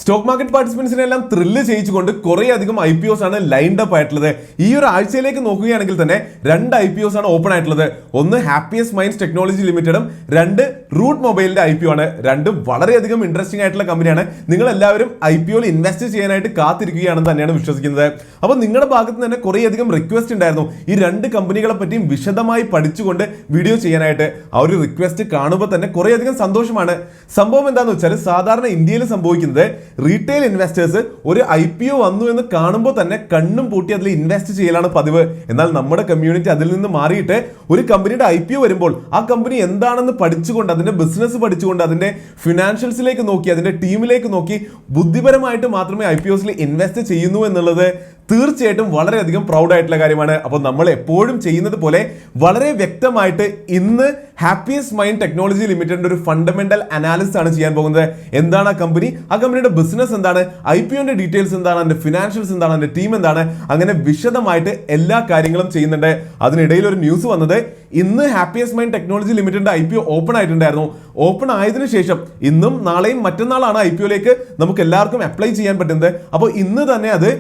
Stock market പാർട്ടിസിപ്പൻസിനെ എല്ലാം thrill ചെയ്യിച്ചുകൊണ്ട് കുറേ അധികം IPOs ആണ് ലൈൻഡ് അപ്പ് ആയിട്ടുള്ളത്. ഈ ഒരു ആഴ്ചയിലേക്ക് നോക്കുകയാണെങ്കിൽ തന്നെ രണ്ട് IPOs ആണ് ഓപ്പൺ ആയിട്ടുള്ളത്. ഒന്ന് ഹാപ്പിയസ്റ്റ് മൈൻഡ്സ് ടെക്നോളജി ലിമിറ്റഡും രണ്ട് റൂട്ട് മൊബൈലിന്റെ IPO ആണ്. രണ്ടും വളരെയധികം ഇൻട്രസ്റ്റിംഗ് ആയിട്ടുള്ള കമ്പനിയാണ്. നിങ്ങൾ എല്ലാവരും IPOയിൽ ഇൻവെസ്റ്റ് ചെയ്യാനായിട്ട് കാത്തിരിക്കുകയാണെന്ന് തന്നെയാണ് വിശ്വസിക്കുന്നത്. അപ്പോൾ നിങ്ങളുടെ ഭാഗത്ത് തന്നെ കുറേ അധികം റിക്വസ്റ്റ് ഉണ്ടായിരുന്നു ഈ രണ്ട് കമ്പനികളെ പറ്റിയും വിശദമായി പഠിച്ചുകൊണ്ട് വീഡിയോ ചെയ്യാനായിട്ട്. ആ ഒരു റിക്വസ്റ്റ് കാണുമ്പോൾ തന്നെ കുറേ അധികം സന്തോഷമാണ്. സംഭവം എന്താണെന്ന് വെച്ചാൽ സാധാരണ ഇന്ത്യയിൽ സംഭവിക്കുന്നത് റീറ്റെയിൽ ഇൻവെസ്റ്റേഴ്സ് ഒരു IPO വന്നു എന്ന് കാണുമ്പോൾ തന്നെ കണ്ണും പൂട്ടി അതിൽ ഇൻവെസ്റ്റ് ചെയ്യലാണ് പതിവ്. എന്നാൽ നമ്മുടെ കമ്മ്യൂണിറ്റി അതിൽ നിന്ന് മാറിയിട്ട് ഒരു കമ്പനിയുടെ IPO വരുമ്പോൾ ആ കമ്പനി എന്താണെന്ന് പഠിച്ചുകൊണ്ട് അതിന്റെ ബിസിനസ് പഠിച്ചുകൊണ്ട് അതിന്റെ ഫിനാൻഷ്യൽസിലേക്ക് നോക്കി അതിന്റെ ടീമിലേക്ക് നോക്കി ബുദ്ധിപരമായിട്ട് മാത്രമേ IPOസിൽ ഇൻവെസ്റ്റ് ചെയ്യുന്നു എന്നുള്ളത് തീർച്ചയായിട്ടും വളരെയധികം പ്രൗഡ് ആയിട്ടുള്ള കാര്യമാണ്. അപ്പോൾ നമ്മൾ എപ്പോഴും ചെയ്യുന്നത് പോലെ വളരെ വ്യക്തമായിട്ട് ഇന്ന് ഹാപ്പിയസ്റ്റ് മൈൻഡ് ടെക്നോളജി ലിമിറ്റഡിന്റെ ഒരു ഫണ്ടമെന്റൽ അനാലിസിസ് ആണ് ചെയ്യാൻ പോകുന്നത്. എന്താണ് ആ കമ്പനി, ആ കമ്പനിയുടെ ബിസിനസ് എന്താണ്, IPOന്റെ ഡീറ്റെയിൽസ് എന്താണ്, അതിന്റെ ഫിനാൻഷ്യൽസ് എന്താണ്, അതിന്റെ ടീം എന്താണ്, അങ്ങനെ വിശദമായിട്ട് എല്ലാ കാര്യങ്ങളും ചെയ്യുന്നുണ്ട്. അതിനിടയിൽ ഒരു ന്യൂസ് വന്നത് ഇന്ന് ഹാപ്പിയസ്റ്റ് മൈൻഡ് ടെക്നോളജി ലിമിറ്റഡിന്റെ IPO ഓപ്പൺ ആയിട്ടുണ്ടായിരുന്നു. ഓപ്പൺ ആയതിനു ശേഷം ഇന്നും നാളെയും മറ്റന്നാളാണ് IPOയിലേക്ക് നമുക്ക് എല്ലാവർക്കും അപ്ലൈ ചെയ്യാൻ പറ്റുന്നത്. അപ്പോൾ ഇന്ന് തന്നെ അത്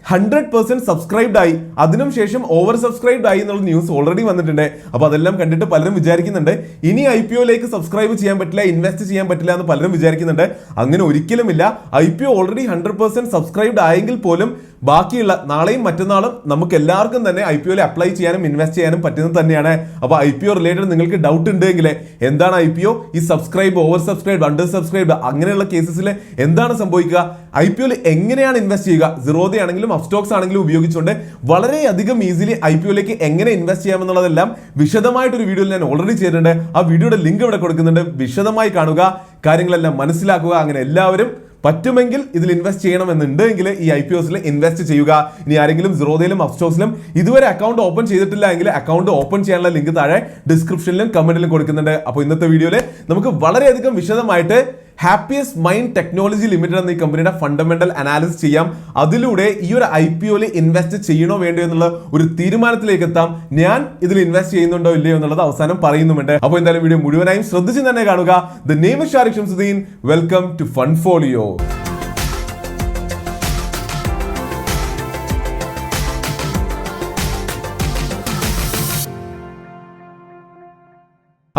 100% സബ്സ്ക്രൈബ്ഡ് ആയി, അതിനും ശേഷം ഓവർ സബ്സ്ക്രൈബ്ഡ് ആയി എന്നുള്ള ന്യൂസ് ഓൾറെഡി വന്നിട്ടുണ്ട്. അപ്പോൾ അതെല്ലാം കണ്ടിട്ട് പലരും വിചാരിക്കുന്നുണ്ട് ഇനി IPOയിലേക്ക് സബ്സ്ക്രൈബ് ചെയ്യാൻ പറ്റില്ല, ഇൻവെസ്റ്റ് ചെയ്യാൻ പറ്റില്ല എന്ന് പലരും വിചാരിക്കുന്നുണ്ട്. അങ്ങനെ ഒരിക്കലുമില്ല. IPO ഓൾറെഡി 100% സബ്സ്ക്രൈബ്ഡ് ആയെങ്കിൽ പോലും ബാക്കിയുള്ള നാളെയും മറ്റന്നാളും നമുക്ക് എല്ലാവർക്കും തന്നെ IPOയിൽ അപ്ലൈ ചെയ്യാനും ഇൻവെസ്റ്റ് ചെയ്യാനും പറ്റുന്നത് തന്നെയാണ്. അപ്പോൾ IPO റിലേറ്റഡ് നിങ്ങൾക്ക് ഡൗട്ട് ഉണ്ടെങ്കിൽ എന്താണ് IPO, ഈ subscribe, over subscribe, under subscribe അങ്ങനെയുള്ള കേസസിൽ എന്താണ് സംഭവിക്കുക, IPOയിൽ എങ്ങനെയാണ് ഇൻവെസ്റ്റ് ചെയ്യുക, സിറോദ ആണെങ്കിലും അപ്സ്റ്റോക്സ് ആണെങ്കിലും ഉപയോഗിച്ചുകൊണ്ട് വളരെയധികം ഈസിലി IPOയിലേക്ക് എങ്ങനെ ഇൻവെസ്റ്റ് ചെയ്യാമെന്നുള്ളതെല്ലാം വിശദമായിട്ടൊരു വീഡിയോയിൽ ഞാൻ ഓൾറെഡി ചെയ്തിട്ടുണ്ട്. ആ വീഡിയോയുടെ ലിങ്ക് ഇവിടെ കൊടുക്കുന്നുണ്ട്. വിശദമായി കാണുക, കാര്യങ്ങളെല്ലാം മനസ്സിലാക്കുക. അങ്ങനെ എല്ലാവരും പറ്റുമെങ്കിൽ ഇതിൽ ഇൻവെസ്റ്റ് ചെയ്യണമെന്നുണ്ടെങ്കിൽ ഈ IPOസിൽ ഇൻവെസ്റ്റ് ചെയ്യുക. ഇനി ആരെങ്കിലും സിറോദയിലും അപ്സ്റ്റോക്സിലും ഇതുവരെ അക്കൗണ്ട് ഓപ്പൺ ചെയ്തിട്ടില്ല എങ്കിൽ അക്കൗണ്ട് ഓപ്പൺ ചെയ്യാനുള്ള ലിങ്ക് താഴെ ഡിസ്ക്രിപ്ഷനിലും കമന്റിലും കൊടുക്കുന്നുണ്ട്. അപ്പോൾ ഇന്നത്തെ വീഡിയോയിൽ നമുക്ക് വളരെയധികം വിശദമായിട്ട് ഹാപ്പിയസ്റ്റ് മൈൻഡ് ടെക്നോളജി ലിമിറ്റഡ് എന്ന ഈ കമ്പനിയുടെ ഫണ്ടമെന്റൽ അനാലിസിസ് ചെയ്യാം. അതിലൂടെ ഈ ഒരു IPOയിൽ ഇൻവെസ്റ്റ് ചെയ്യണോ വേണ്ടോ എന്നുള്ള ഒരു തീരുമാനത്തിലേക്ക് എത്താം. ഞാൻ ഇതിൽ ഇൻവെസ്റ്റ് ചെയ്യുന്നുണ്ടോ ഇല്ലയോ എന്നുള്ളത് അവസാനം പറയുന്നുമുണ്ട്. അപ്പോൾ എന്തായാലും വീഡിയോ മുഴുവനായും ശ്രദ്ധിച്ച് തന്നെ കാണുക. The name is Shariq Shamsuddin. Welcome to Fundfolio.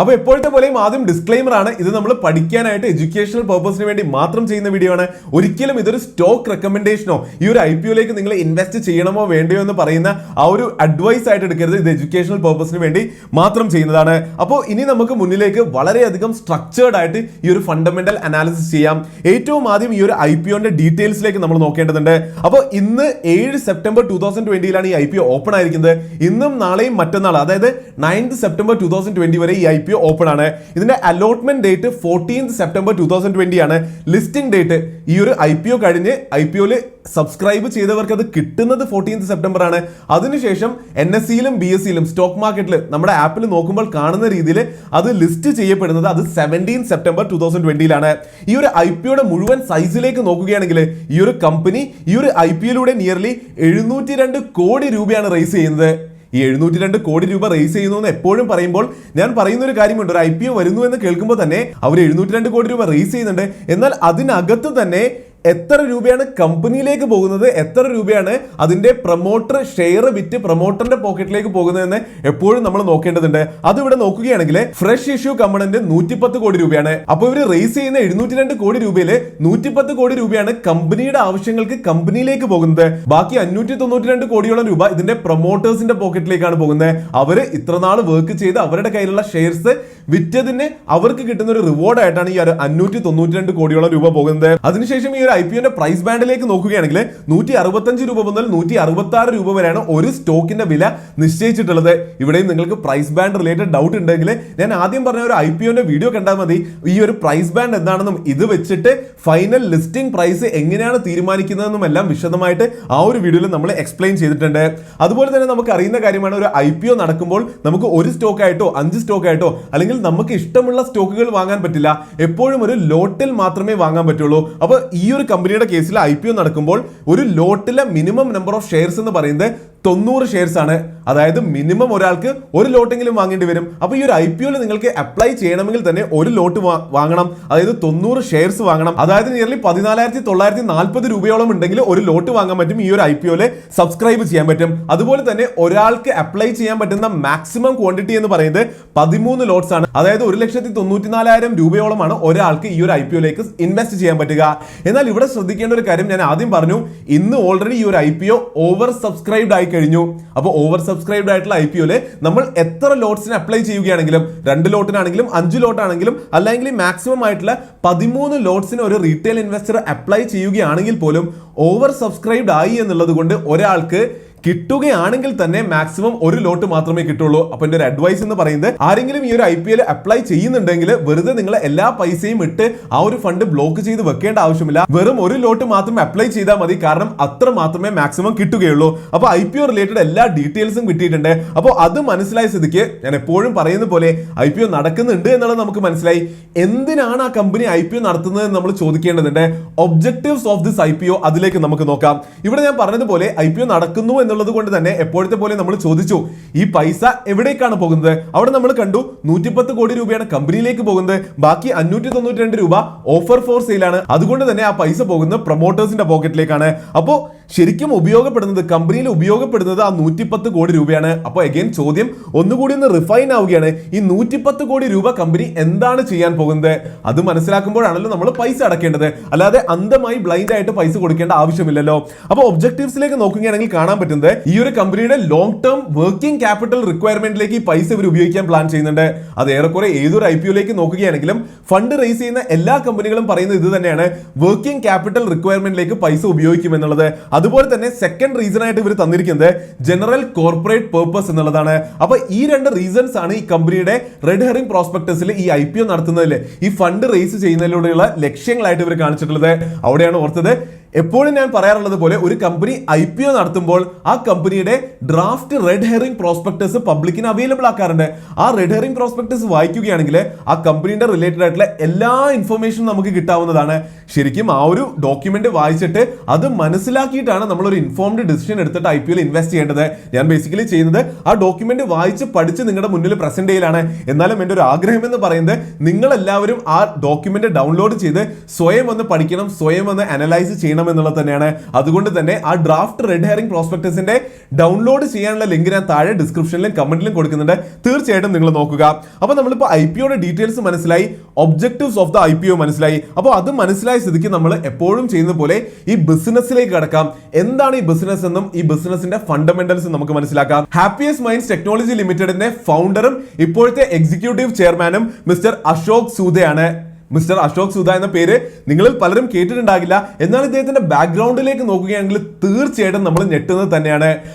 അപ്പോൾ എപ്പോഴത്തെ പോലെയും ആദ്യം ഡിസ്ക്ലെയിമർ ആണ്, ഇത് നമ്മൾ പഠിക്കാനായിട്ട് എഡ്യൂക്കേഷണൽ പർപ്പസിന് വേണ്ടി മാത്രം ചെയ്യുന്ന വീഡിയോ ആണ്. ഒരിക്കലും ഇതൊരു സ്റ്റോക്ക് റെക്കമെൻഡേഷനോ ഈ ഒരു IPOയിലേക്ക് നിങ്ങൾ ഇൻവെസ്റ്റ് ചെയ്യണമോ വേണ്ടയോ എന്ന് പറയുന്ന ആ ഒരു അഡ്വൈസ് ആയിട്ട് എടുക്കരുത്. ഇത് എഡ്യൂക്കേഷണൽ പർപ്പസിന് വേണ്ടി മാത്രം ചെയ്യുന്നതാണ്. അപ്പോൾ ഇനി നമുക്ക് മുന്നിലേക്ക് വളരെയധികം സ്ട്രക്ചേർഡ് ആയിട്ട് ഈ ഒരു ഫണ്ടമെന്റൽ അനാലിസിസ് ചെയ്യാം. ഏറ്റവും ആദ്യം ഈ ഒരു IPOന്റെ ഡീറ്റെയിൽസിലേക്ക് നമ്മൾ നോക്കേണ്ടതുണ്ട്. അപ്പോൾ ഇന്ന് 7 സെപ്റ്റംബർ 2020 ഈ IPO ഓപ്പൺ ആയിരിക്കുന്നത്. ഇന്നും നാളെയും മറ്റന്നാൾ, അതായത് 9 സെപ്റ്റംബർ 2020 വരെ ഈ IPO ഓപ്പൺ ആണ്. ഇതിന്റെ അലോട്ട്മെന്റ് ഡേറ്റ് 14 സെപ്റ്റംബർ 2020 ആണ്. ലിസ്റ്റിംഗ് ഡേറ്റ് ഈ ഒരു IPO കഴിഞ്ഞ് IPOയിൽ സബ്സ്ക്രൈബ് ചെയ്തവർക്ക് അത് കിട്ടുന്നത് 14 സെപ്റ്റംബർ ആണ്. അതിനുശേഷം NSEയിലും BSEയിലും സ്റ്റോക്ക് മാർക്കറ്റിൽ നമ്മുടെ ആപ്പിൽ നോക്കുമ്പോൾ കാണുന്ന രീതിയിൽ അത് ലിസ്റ്റ് ചെയ്യപ്പെടുന്നത് അത് 17 സെപ്റ്റംബർ 2020 ഈ ഒരു IPOയുടെ മുഴുവൻ സൈസിലേക്ക് നോക്കുകയാണെങ്കിൽ ഈ ഒരു കമ്പനി ഈ ഒരു IPOയിലൂടെ നിയർലി 702 കോടി രൂപയാണ് റേസ് ചെയ്യുന്നത്. ഈ 702 കോടി രൂപ റേസ് ചെയ്യുന്നു എന്ന് എപ്പോഴും പറയുമ്പോൾ ഞാൻ പറയുന്ന ഒരു കാര്യമുണ്ട്, ഒരു IPO വരുന്നു എന്ന് കേൾക്കുമ്പോൾ തന്നെ അവർ 702 കോടി രൂപ റേസ് ചെയ്യുന്നുണ്ട്. എന്നാൽ അതിനകത്ത് തന്നെ എത്ര രൂപയാണ് കമ്പനിയിലേക്ക് പോകുന്നത്, എത്ര രൂപയാണ് അതിന്റെ പ്രൊമോട്ടർ ഷെയർ വിറ്റ് പ്രൊമോട്ടറിന്റെ പോക്കറ്റിലേക്ക് പോകുന്നതെന്ന് എപ്പോഴും നമ്മൾ നോക്കേണ്ടതുണ്ട്. അത് ഇവിടെ നോക്കുകയാണെങ്കിൽ ഫ്രഷ് ഇഷ്യൂ കമ്പണന്റ് 110 കോടി രൂപയാണ്. അപ്പോൾ ഇവർ റേസ് ചെയ്യുന്ന 702 കോടി രൂപയിൽ 110 കോടി രൂപയാണ് കമ്പനിയുടെ ആവശ്യങ്ങൾക്ക് കമ്പനിയിലേക്ക് പോകുന്നത്. ബാക്കി 592 കോടിയോളം രൂപ ഇതിന്റെ പ്രൊമോട്ടേഴ്സിന്റെ പോക്കറ്റിലേക്കാണ് പോകുന്നത്. അവര് ഇത്രനാൾ വർക്ക് ചെയ്ത് അവരുടെ കയ്യിലുള്ള ഷെയർസ് വിറ്റതിന് അവർക്ക് കിട്ടുന്ന ഒരു റിവാർഡ് ആയിട്ടാണ് ഈ 592 കോടിയോളം രൂപ പോകുന്നത്. അതിനുശേഷം ഈ ഒരു IPOന്റെ പ്രൈസ് ബാൻഡിലേക്ക് നോക്കുകയാണെങ്കിൽ 165 രൂപ മുതൽ 166 രൂപ വരെയാണ് ഒരു സ്റ്റോക്കിന്റെ വില നിശ്ചയിച്ചിട്ടുള്ളത്. ഇവിടെയും നിങ്ങൾക്ക് പ്രൈസ് ബാൻഡ് റിലേറ്റഡ് ഡൗട്ട് ഉണ്ടെങ്കിൽ ഞാൻ ആദ്യം പറഞ്ഞ ഒരു IPOന്റെ വീഡിയോ കണ്ടാൽ മതി. ഈ ഒരു പ്രൈസ് ബാൻഡ് എന്താണെന്നും ഇത് വെച്ചിട്ട് ഫൈനൽ ലിസ്റ്റിംഗ് പ്രൈസ് എങ്ങനെയാണ് തീരുമാനിക്കുന്നതെന്നും എല്ലാം വിശദമായിട്ട് ആ ഒരു വീഡിയോയിൽ നമ്മൾ എക്സ്പ്ലെയിൻ ചെയ്തിട്ടുണ്ട്. അതുപോലെ തന്നെ നമുക്ക് അറിയുന്ന കാര്യമാണ്, ഒരു IPO നടക്കുമ്പോൾ നമുക്ക് ഒരു സ്റ്റോക്ക് ആയിട്ടോ 5 സ്റ്റോക്ക് ആയിട്ടോ അല്ലെങ്കിൽ നമുക്ക് ഇഷ്ടമുള്ള സ്റ്റോക്കുകൾ വാങ്ങാൻ പറ്റില്ല. എപ്പോഴും ഒരു ലോട്ടിൽ മാത്രമേ വാങ്ങാൻ പറ്റുള്ളൂ. അപ്പോൾ ഈ ഒരു കമ്പനിയുടെ കേസിൽ IPO നടക്കുമ്പോൾ ഒരു ലോട്ടിലെ മിനിമം നമ്പർ ഓഫ് ഷെയർസ് എന്ന് പറയുന്നത് 90 ഷെയർസ് ആണ്. അതായത് മിനിമം ഒരാൾക്ക് ഒരു ലോട്ടെങ്കിലും വാങ്ങേണ്ടി വരും. അപ്പോൾ ഈ ഒരു IPO നിങ്ങൾക്ക് അപ്ലൈ ചെയ്യണമെങ്കിൽ തന്നെ ഒരു ലോട്ട് വാങ്ങണം, അതായത് 90 ഷെയർസ് വാങ്ങണം. അതായത് നിയർലി 14,940 രൂപയോളം ഉണ്ടെങ്കിൽ ഒരു ലോട്ട് വാങ്ങാൻ പറ്റും, ഈ ഒരു IPO സബ്സ്ക്രൈബ് ചെയ്യാൻ പറ്റും. അതുപോലെ തന്നെ ഒരാൾക്ക് അപ്ലൈ ചെയ്യാൻ പറ്റുന്ന മാക്സിമം ക്വാണ്ടിറ്റി എന്ന് പറയുന്നത് 13 ലോട്ട്സ് ആണ്. അതായത് 1,94,000 രൂപയോളമാണ് ഒരാൾക്ക് ഈ ഒരു IPO ഇൻവെസ്റ്റ് ചെയ്യാൻ പറ്റുക. എന്നാൽ ഇവിടെ ശ്രദ്ധിക്കേണ്ട ഒരു കാര്യം, ഞാൻ ആദ്യം പറഞ്ഞു, ഇന്ന് ഓൾറെഡി ഈ ഒരു IPO ഓവർ സബ്സ്ക്രൈബ്ഡ് ആയി കഴിഞ്ഞു. അപ്പോൾ ഓവർ സബ്സ്ക്രൈബ്ഡ് ആയിട്ടുള്ള IPO നമ്മൾ എത്ര ലോട്ട്സിന് അപ്ലൈ ചെയ്യുകയാണെങ്കിലും, 2 ലോട്ടിനാണെങ്കിലും 5 ലോട്ടാണെങ്കിലും അല്ലെങ്കിൽ മാക്സിമം ആയിട്ടുള്ള 13 ലോട്ട്സിന് ഒരു റീറ്റെയിൽ ഇൻവെസ്റ്റർ അപ്ലൈ ചെയ്യുകയാണെങ്കിൽ പോലും ഓവർ സബ്സ്ക്രൈബ്ഡ് ആയി എന്നുള്ളത് കൊണ്ട് ഒരാൾക്ക് കിട്ടുകയാണെങ്കിൽ തന്നെ മാക്സിമം ഒരു ലോട്ട് മാത്രമേ കിട്ടുള്ളൂ. അപ്പൊ എന്റെ ഒരു അഡ്വൈസ് എന്ന് പറയുന്നത്, ആരെങ്കിലും ഈ ഒരു IPO അപ്ലൈ ചെയ്യുന്നുണ്ടെങ്കിൽ വെറുതെ നിങ്ങൾ എല്ലാ പൈസയും ഇട്ട് ആ ഒരു ഫണ്ട് ബ്ലോക്ക് ചെയ്ത് വെക്കേണ്ട ആവശ്യമില്ല. വെറും ഒരു ലോട്ട് മാത്രം അപ്ലൈ ചെയ്താൽ മതി, കാരണം അത്ര മാത്രമേ മാക്സിമം കിട്ടുകയുള്ളൂ. അപ്പൊ IPO റിലേറ്റഡ് എല്ലാ ഡീറ്റെയിൽസും കിട്ടിയിട്ടുണ്ട്. അപ്പോൾ അത് മനസ്സിലായ സ്ഥിതിക്ക് ഞാൻ എപ്പോഴും പറയുന്ന പോലെ IPO നടക്കുന്നുണ്ട് എന്നുള്ളത് നമുക്ക് മനസ്സിലായി. എന്തിനാണ് ആ കമ്പനി IPO നടത്തുന്നത് നമ്മൾ ചോദിക്കേണ്ടതുണ്ട്. ഒബ്ജക്റ്റീവ്സ് ഓഫ് ദിസ് IPO, അതിലേക്ക് നമുക്ക് നോക്കാം. ഇവിടെ ഞാൻ പറഞ്ഞതുപോലെ IPO നടക്കുന്നു എന്നുള്ളത് കൊണ്ട് തന്നെ എപ്പോഴത്തെ പോലെ നമ്മൾ ചോദിച്ചു, ഈ പൈസ എവിടേക്കാണ് പോകുന്നത്? അവിടെ നമ്മൾ കണ്ടു 110 കോടി രൂപയാണ് കമ്പനിയിലേക്ക് പോകുന്നത്, ബാക്കി 592 രൂപ ഓഫർ ഫോർ സെയിലാണ്. അതുകൊണ്ട് തന്നെ ആ പൈസ പോകുന്നത് പ്രൊമോട്ടേഴ്സിന്റെ പോക്കറ്റിലേക്കാണ്. അപ്പോൾ ശരിക്കും ഉപയോഗപ്പെടുന്നത്, കമ്പനിയിൽ ഉപയോഗപ്പെടുന്നത് ആ 110 കോടി രൂപയാണ്. അപ്പോൾ അഗൈൻ ചോദ്യം ഒന്നുകൂടി ഒന്ന് റിഫൈൻ ആവുകയാണ്, ഈ 110 കോടി രൂപ കമ്പനി എന്താണ് ചെയ്യാൻ പോകുന്നത്? അത് മനസ്സിലാക്കുമ്പോഴാണല്ലോ നമ്മൾ പൈസ അടക്കേണ്ടത്, അല്ലാതെ അന്ധമായി ബ്ലൈൻഡ് ആയിട്ട് പൈസ കൊടുക്കേണ്ട ആവശ്യമില്ലല്ലോ. അപ്പോൾ ഒബ്ജക്റ്റീവ്സിലേക്ക് നോക്കുകയാണെങ്കിൽ കാണാൻ പറ്റുന്നത്, ഈ ഒരു കമ്പനിയുടെ ലോങ് ടേം വർക്കിംഗ് ക്യാപിറ്റൽ റിക്വയർമെന്റിലേക്ക് ഈ പൈസ ഇവർ ഉപയോഗിക്കാൻ പ്ലാൻ ചെയ്യുന്നുണ്ട്. അത് ഏറെക്കുറെ ഏതൊരു IPO നോക്കുകയാണെങ്കിലും ഫണ്ട് റേസ് ചെയ്യുന്ന എല്ലാ കമ്പനികളും പറയുന്നത് ഇത് തന്നെയാണ്, വർക്കിംഗ് ക്യാപിറ്റൽ റിക്വയർമെന്റിലേക്ക് പൈസ ഉപയോഗിക്കും എന്നുള്ളത്. അതുപോലെ തന്നെ സെക്കൻഡ് റീസൺ ആയിട്ട് ഇവർ തന്നിരിക്കുന്നത് ജനറൽ കോർപ്പറേറ്റ് പർപ്പസ് എന്നുള്ളതാണ്. അപ്പൊ ഈ 2 റീസൺസ് ആണ് ഈ കമ്പനിയുടെ റെഡ് ഹെറിംഗ് പ്രോസ്പെക്ടസിൽ ഈ IPO നടത്തുന്നതിൽ, ഈ ഫണ്ട് റേസ് ചെയ്യുന്നതിലൂടെയുള്ള ലക്ഷ്യങ്ങളായിട്ട് ഇവർ കാണിച്ചിട്ടുള്ളത്. അവിടെയാണ് ഓർത്തത്, എപ്പോഴും ഞാൻ പറയാറുള്ളത് പോലെ ഒരു കമ്പനി IPO നടത്തുമ്പോൾ ആ കമ്പനിയുടെ ഡ്രാഫ്റ്റ് റെഡ് ഹെറിംഗ് പ്രോസ്പെക്ടസ് പബ്ലിക്കിന് അവൈലബിൾ ആക്കാറുണ്ട്. ആ റെഡ് ഹെറിംഗ് പ്രോസ്പെക്ടസ് വായിക്കുകയാണെങ്കിൽ ആ കമ്പനിയുടെ റിലേറ്റഡ് ആയിട്ടുള്ള എല്ലാ ഇൻഫർമേഷനും നമുക്ക് കിട്ടാവുന്നതാണ്. ശരിക്കും ആ ഒരു ഡോക്യുമെന്റ് വായിച്ചിട്ട് അത് മനസ്സിലാക്കിയിട്ടാണ് നമ്മളൊരു ഇൻഫോംഡ് ഡിസിഷൻ എടുത്തിട്ട് IPO ഇൻവെസ്റ്റ് ചെയ്യേണ്ടത്. ഞാൻ ബേസിക്കലി ചെയ്യുന്നത് ആ ഡോക്യുമെന്റ് വായിച്ച് പഠിച്ച് നിങ്ങളുടെ മുന്നിൽ പ്രസന്റ് ചെയ്യലാണ്. എന്നാലും എൻ്റെ ഒരു ആഗ്രഹം എന്ന് പറയുന്നത്, നിങ്ങൾ എല്ലാവരും ആ ഡോക്യുമെന്റ് ഡൗൺലോഡ് ചെയ്ത് സ്വയം ഒന്ന് പഠിക്കണം, സ്വയം ഒന്ന് അനലൈസ് ചെയ്യണം എന്നുള്ളത് തന്നെയാണ്. അതുകൊണ്ട് തന്നെ ആ ഡ്രാഫ്റ്റ് റെഡ് ഹെറിംഗ് പ്രോസ്പെക്ടസിന്റെ ഡൗൺലോഡ് ചെയ്യാനുള്ള ലിങ്ക് ഞാൻ താഴെ ഡിസ്ക്രിപ്ഷനിലും കമന്റിലും കൊടുക്കുന്നുണ്ട്. തീർച്ചയായിട്ടും നിങ്ങൾ നോക്കുക. അപ്പോൾ നമ്മളിപ്പോൾ IPOയുടെ ഡീറ്റെയിൽസ് മനസ്സിലായി, ഒബ്ജക്റ്റീവ്സ് ഓഫ് ദ IPO മനസ്സിലായി. അപ്പോൾ അത് മനസ്സിലായ സ്ഥിതിക്ക് നമ്മൾ എപ്പോഴും ചെയ്യുന്ന പോലെ ഈ ബിസിനസ്സിലേക്ക് കടക്കാം. എന്താണ് ഈ ബിസിനസ് എന്നും ഈ ബിസിനസിന്റെ ഫണ്ടമെന്റൽസും നമുക്ക് മനസ്സിലാക്കാം. ഹാപ്പിയസ്റ്റ് മൈൻഡ്സ് ടെക്നോളജി ലിമിറ്റഡിന്റെ ഫൗണ്ടറും ഇപ്പോഴത്തെ എക്സിക്യൂട്ടീവ് ചെയർമാനും മിസ്റ്റർ അശോക് സൂദയാണ്. മിസ്റ്റർ അശോക് സൂദ എന്ന പേര് നിങ്ങളിൽ പലരും കേട്ടിട്ടുണ്ടാകില്ല. എന്നാൽ ഇദ്ദേഹത്തിന്റെ ബാക്ക്ഗ്രൗണ്ടിലേക്ക് നോക്കുകയാണെങ്കിൽ തീർച്ചയായിട്ടും നമ്മൾ ഞെട്ടുന്നത് തന്നെയാണ്.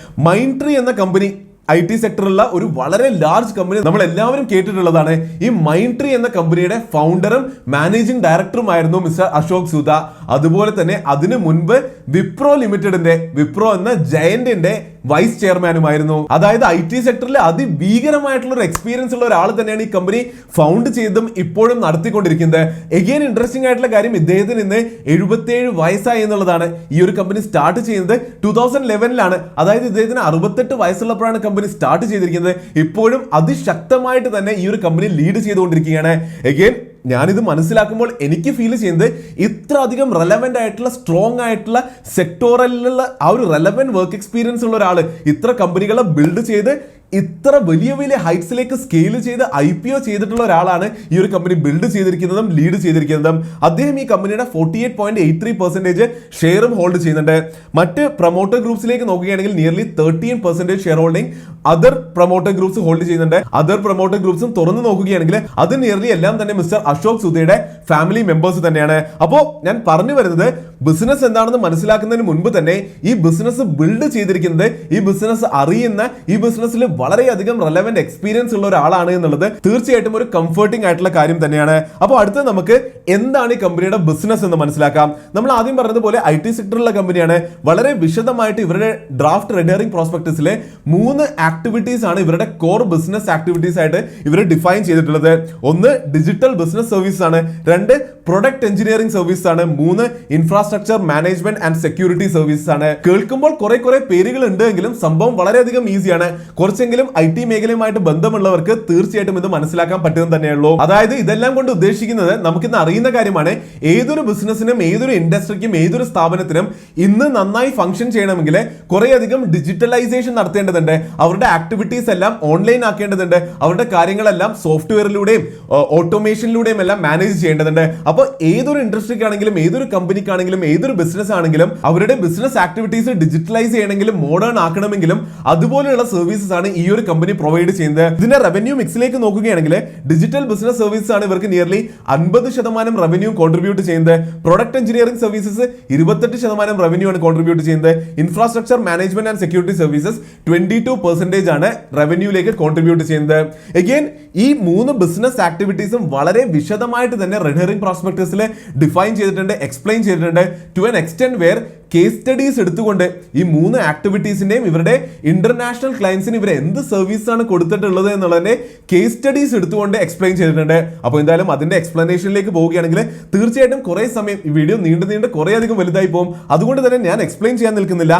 മൈൻഡ്ട്രീ എന്ന കമ്പനി IT സെക്ടറിലുള്ള ഒരു വളരെ ലാർജ് കമ്പനി നമ്മൾ എല്ലാവരും കേട്ടിട്ടുള്ളതാണ്. ഈ മൈൻഡ്ട്രീ എന്ന കമ്പനിയുടെ ഫൗണ്ടറും മാനേജിംഗ് ഡയറക്ടറുമായിരുന്നു മിസ്റ്റർ അശോക് സൂദ. അതുപോലെ തന്നെ അതിനു മുൻപ് വിപ്രോ ലിമിറ്റഡിന്റെ, വിപ്രോ എന്ന ജയന്റിന്റെ വൈസ് ചെയർമാനുമായിരുന്നു. അതായത് IT സെക്ടറിൽ അതിഭീകരമായിട്ടുള്ള ഒരു എക്സ്പീരിയൻസ് ഉള്ള ഒരാൾ തന്നെയാണ് ഈ കമ്പനി ഫൗണ്ട് ചെയ്തും ഇപ്പോഴും നടത്തിക്കൊണ്ടിരിക്കുന്നത്. എഗെയിൻ ഇൻട്രസ്റ്റിംഗ് ആയിട്ടുള്ള കാര്യം, ഇദ്ദേഹത്തിന് ഇന്ന് 77 വയസ്സായി എന്നുള്ളതാണ്. ഈ ഒരു കമ്പനി സ്റ്റാർട്ട് ചെയ്യുന്നത് 2011 അതായത് ഇദ്ദേഹത്തിന് 68 വയസ്സുള്ളപ്പോഴാണ് കമ്പനി സ്റ്റാർട്ട് ചെയ്തിരിക്കുന്നത്. ഇപ്പോഴും അതിശക്തമായിട്ട് തന്നെ ഈ ഒരു കമ്പനി ലീഡ് ചെയ്തുകൊണ്ടിരിക്കുകയാണ്. എഗെയിൻ ഞാനിത് മനസ്സിലാക്കുമ്പോൾ എനിക്ക് ഫീൽ ചെയ്യുന്നത്, ഇത്ര അധികം റെലവെന്റ് ആയിട്ടുള്ള സ്ട്രോങ് ആയിട്ടുള്ള സെക്ടോറലിലുള്ള ആ ഒരു റെലവെന്റ് വർക്ക് എക്സ്പീരിയൻസ് ഉള്ള ഒരാൾ ഇത്ര കമ്പനികളെ ബിൽഡ് ചെയ്ത് ഇത്ര വലിയ വലിയ ഹൈറ്റ്സിലേക്ക് സ്കെയിൽ ചെയ്ത് IPO ചെയ്തിട്ടുള്ള ഒരാളാണ് ഈ ഒരു കമ്പനി ബിൽഡ് ചെയ്തിരിക്കുന്നതും ലീഡ് ചെയ്തിരിക്കുന്നതും. അദ്ദേഹം ഈ കമ്പനിയുടെ 48.83% ഷെയറും ഹോൾഡ് ചെയ്യുന്നുണ്ട്. മറ്റ് പ്രൊമോട്ടർ ഗ്രൂപ്പ്സിലേക്ക് നോക്കുകയാണെങ്കിൽ nearly 13% share holding other promoter groups hold ചെയ്യുന്നുണ്ട്. അതർ പ്രൊമോട്ടർ ഗ്രൂപ്പ്സും തുറന്നു നോക്കുകയാണെങ്കിൽ അത് നിയർലി എല്ലാം തന്നെ മിസ്റ്റർ അശോക് സൂദയുടെ ഫാമിലി മെമ്പേഴ്സ് തന്നെയാണ്. അപ്പോൾ ഞാൻ പറഞ്ഞു വരുന്നത്, ബിസിനസ് എന്താണെന്ന് മനസ്സിലാക്കുന്നതിന് മുൻപ് തന്നെ ഈ ബിസിനസ് ബിൽഡ് ചെയ്തിരിക്കുന്നത്, ഈ ബിസിനസ് അറിയുന്ന, ഈ ബിസിനസ്സിൽ വളരെയധികം റെലവെന്റ് എക്സ്പീരിയൻസ് ഉള്ള ഒരാളാണ് എന്നുള്ളത് തീർച്ചയായിട്ടും ഒരു കംഫർട്ടിംഗ് ആയിട്ടുള്ള കാര്യം തന്നെയാണ്. അപ്പോൾ അടുത്ത നമുക്ക് എന്താണ് ഈ കമ്പനിയുടെ ബിസിനസ് എന്ന് മനസ്സിലാക്കാം. നമ്മൾ ആദ്യം പറഞ്ഞതുപോലെ IT സെക്ടറിലുള്ള കമ്പനിയാണ്. വളരെ വിശദമായിട്ട് ഇവരുടെ ഡ്രാഫ്റ്റ് റെഡ് ഹെറിംഗ് പ്രോസ്പെക്ടസിലെ 3 ആക്ടിവിറ്റീസ് ആണ് ഇവരുടെ കോർ ബിസിനസ് ആക്ടിവിറ്റീസ് ആയിട്ട് ഇവർ ഡിഫൈൻ ചെയ്തിട്ടുള്ളത്. ഒന്ന് ഡിജിറ്റൽ ബിസിനസ് സർവീസ് ആണ്, 2 പ്രൊഡക്റ്റ് എഞ്ചിനീയറിംഗ് സർവീസ് ആണ്, 3 infrastructure infrastructure management and security services ആണ്. കേൾക്കുമ്പോൾ കുറെ പേരുകൾ ഉണ്ടെങ്കിലും സംഭവം വളരെയധികം ഈസിയാണ്. കുറച്ചെങ്കിലും IT മേഖലയുമായിട്ട് ബന്ധമുള്ളവർക്ക് തീർച്ചയായിട്ടും ഇത് മനസ്സിലാക്കാൻ പറ്റുന്നത് തന്നെയുള്ളൂ. അതായത് ഇതെല്ലാം കൊണ്ട് ഉദ്ദേശിക്കുന്നത് നമുക്കിന്ന് അറിയുന്ന കാര്യമാണ്, ഏതൊരു ബിസിനസിനും ഏതൊരു ഇൻഡസ്ട്രിക്കും ഏതൊരു സ്ഥാപനത്തിനും ഇന്ന് നന്നായി ഫംഗ്ഷൻ ചെയ്യണമെങ്കിൽ കുറേയധികം ഡിജിറ്റലൈസേഷൻ നടത്തേണ്ടതുണ്ട്. അവരുടെ ആക്ടിവിറ്റീസ് എല്ലാം ഓൺലൈൻ ആക്കേണ്ടതുണ്ട്. അവരുടെ കാര്യങ്ങളെല്ലാം സോഫ്റ്റ്വെയറിലൂടെയും ഓട്ടോമേഷനിലൂടെയും എല്ലാം മാനേജ് ചെയ്യേണ്ടതുണ്ട്. അപ്പോൾ ഏതൊരു ഇൻഡസ്ട്രിക്കാണെങ്കിലും ഏതൊരു കമ്പനിക്കാണെങ്കിലും ഏതൊരു ബിസിനസ് ആണെങ്കിലും അവരുടെ ബിസിനസ് ആക്ടിവിറ്റീസ് ഡിജിറ്റലൈസ് ചെയ്യണമെങ്കിലും മോഡേൺ ആക്കണമെങ്കിലും അതുപോലെയുള്ള സർവീസസ് ആണ് ഈ ഒരു കമ്പനി പ്രൊവൈഡ് ചെയ്യുന്നത്. ഇതിന്റെ റവന്യൂ മിക്സിലേക്ക് നോക്കുകയാണെങ്കിൽ ഡിജിറ്റൽ ബിസിനസ് സർവീസസ് ആണ് ഇവർക്ക് നിയർലി 50% റവന്യൂ കോൺട്രിബ്യൂട്ട് ചെയ്യുന്നത്. പ്രൊഡക്റ്റ് എഞ്ചിനീയറിംഗ് സർവീസസ് 28% റവന്യൂ ആണ് കോൺട്രിബ്യൂട്ട് ചെയ്യുന്നത്. Infrastructure management and security services 22% ആണ് റവന്യൂയിലേക്ക് കോൺട്രിബ്യൂട്ട് ചെയ്യുന്നത്. എഗെയിൻ ഈ 3 ബിസിനസ് ആക്ടിവിറ്റീസും വളരെ വിശദമായിട്ട് തന്നെ റെഡ് ഹെറിംഗ് പ്രോസ്പെക്ടസിൽ ഡിഫൈൻ ചെയ്തിട്ടുണ്ട്, എക്സ്പ്ലെയിൻ ചെയ്തിട്ടുണ്ട്. To an extent where case studies എടുത്തുകൊണ്ട് ഈ 3 ആക്ടിവിറ്റീസിന്റെയും ഇവരുടെ ഇന്റർനാഷണൽ ക്ലയൻസിന് ഇവർ എന്ത് സർവീസ് ആണ് കൊടുത്തിട്ടുള്ളത് എന്നുള്ളതിന്റെ കേസ് സ്റ്റഡീസ് എടുത്തുകൊണ്ട് എക്സ്പ്ലെയിൻ ചെയ്തിട്ടുണ്ട്. അപ്പോൾ എന്തായാലും അതിന്റെ എക്സ്പ്ലനേഷനിലേക്ക് പോവുകയാണെങ്കിൽ തീർച്ചയായിട്ടും കുറെ സമയം ഈ വീഡിയോ നീണ്ട് കുറെ അധികം വലുതായി പോകും. അതുകൊണ്ട് തന്നെ ഞാൻ എക്സ്പ്ലെയിൻ ചെയ്യാൻ നിൽക്കുന്നില്ല.